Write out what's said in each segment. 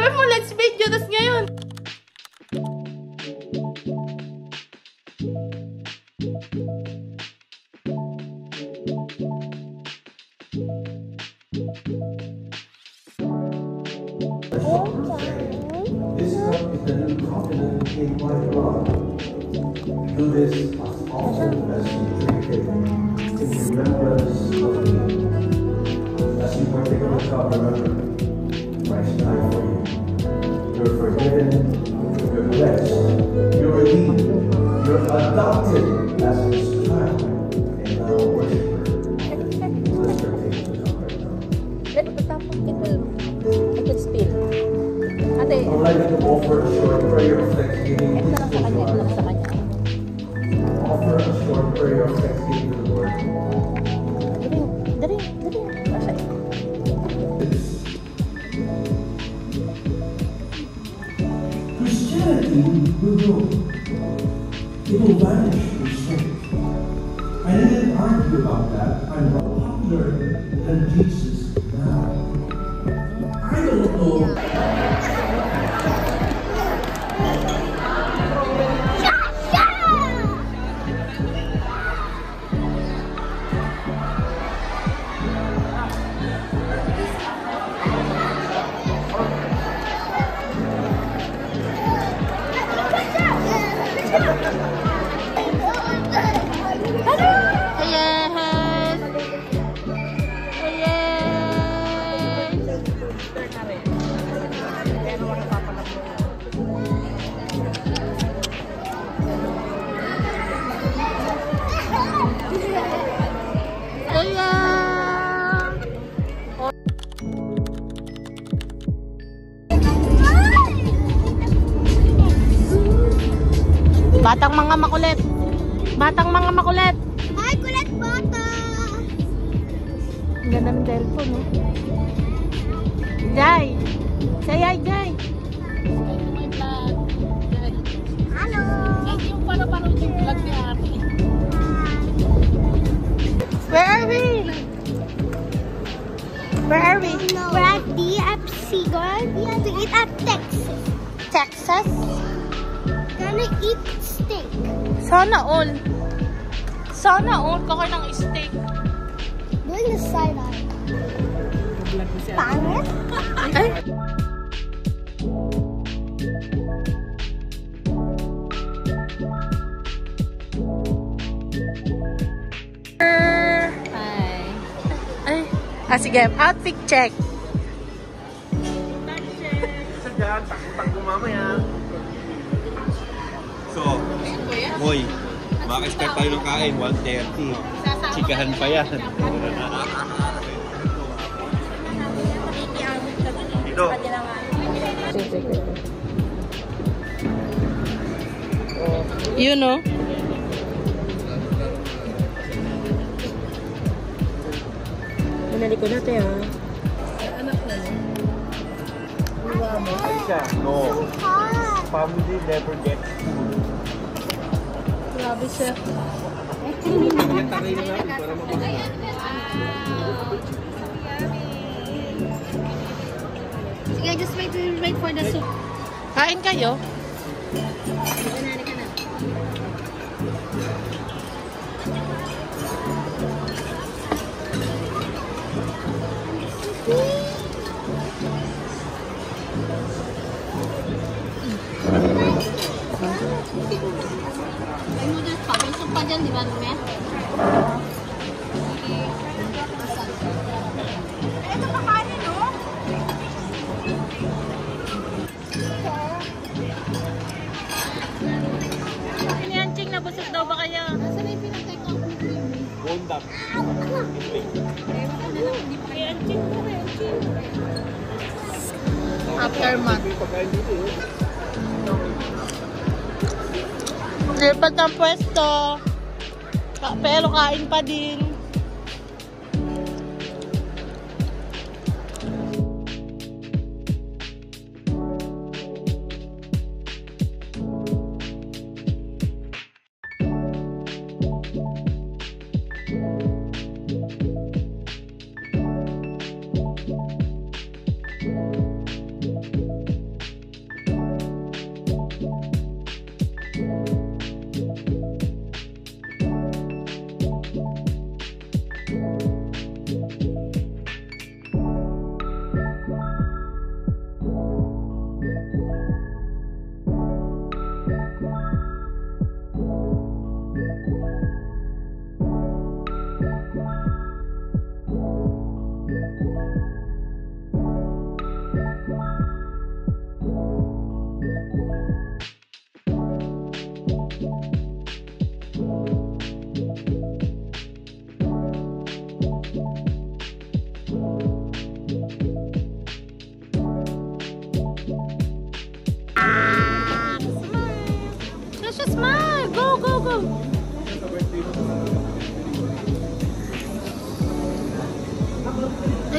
Sabi mo, let's video. Tas ngayon. This cup is the new covenant in my blood. Do this as often as you drink it in remembrance of me. As you partake of the cup, remember, Christ died for you. You're forgiven, you're blessed, you're redeemed, you're adopted as His child, and now a worshiper. Let's partake of the cup right now. It will spill. Ate, I would like to offer a short prayer of thanksgiving. ito lang sa kanya, ito lang sa kanya. Offer a short prayer of thanksgiving to the Lord. Dari. Basta Christianity will go. It will vanish with strength. I didn't argue about that. I'm more popular than Jesus now. I don't know. Batang mga makulit. Batang mga makulit. Ay, kulit bata! Ang ganda ng cellphone, no? Jai! Say hi, Jai! Hello! Yung para-paro yung vlog ni ate. Where are we? Where are we? We're at DFC. We have to eat at Texas. Texas? Gonna eat steak. Sana all. Sana all kakain ng steak. Doing the side eye. Pangit? Ay! Ay. Ah, sige. Outfit check. Takbo mamaya. So, Moy, maka-expect tayo ng kain, 1:30. Chikahan pa yan. Dito. You know? Pinali ko natin, ha? Anak na, no? No, Hot! family never gets food. Grabe siya. Sige, just wait for the soup. Kain kayo? Banana ka na. May noodles pa. May soup pa dyan, di ba, Nume? Ito pa kanin, no? Pinianching, nabusog daw ba kaya? Saan na yung pinag-take out ni Baby? Bondak. Pinianching ko, Aftermath. Lipat ng pwesto. Pero kain pa din.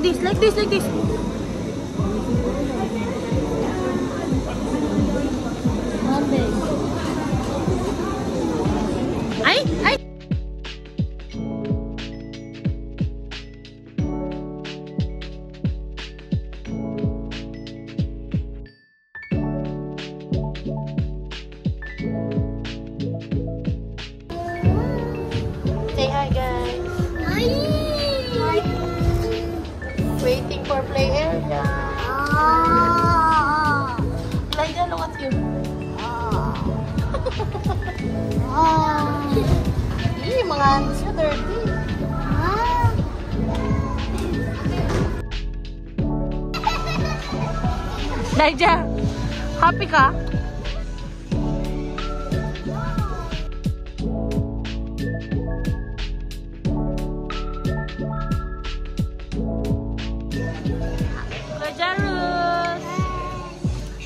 this, like this, like this. Ay, ay. Say hi, guys. Hi. Waiting for play area. Elijah, look at you. Mga hands nyo, dirty. Elijah, happy ka?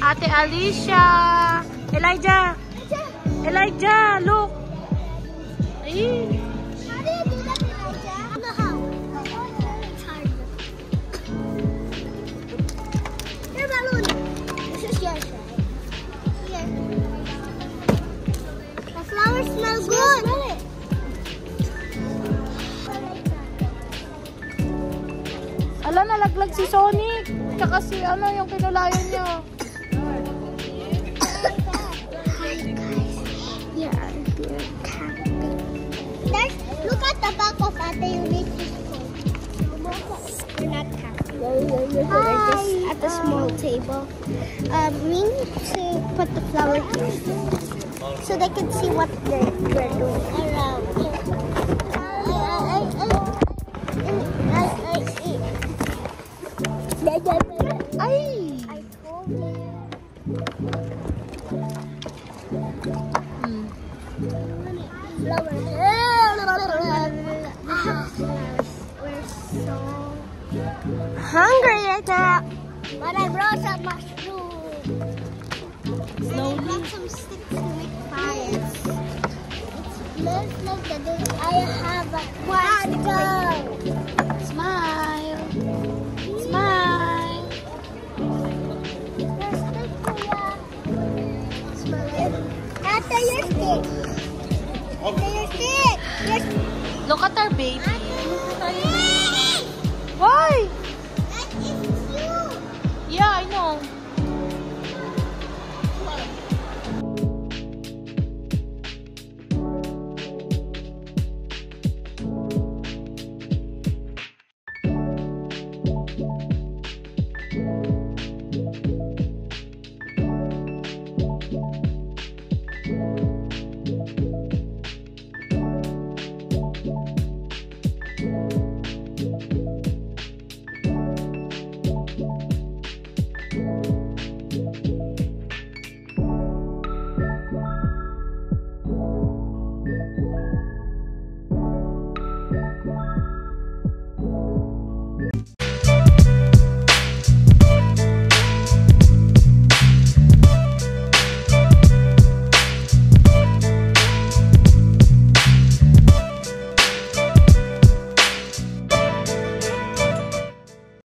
Ate Alicia. Elijah. Elijah, look. Ay. How do you do that, Elijah? I don't know how. It's hard. Your balloon. This is yours, right? Here. The flowers smell good. Smell it. Ala, nalaglag si Sonic. Tsaka si ano yung kinulayan niya. Look at the back of Ate Ulysses. We're not happy. We're just at a small table. We need to put the flower here so they can see what we're doing around. Ay! I told you. Flowers. We're so Hungry right now. but I brought some mushrooms. Slowly. I brought some sticks to make fires. It smells like the day I have a quantum.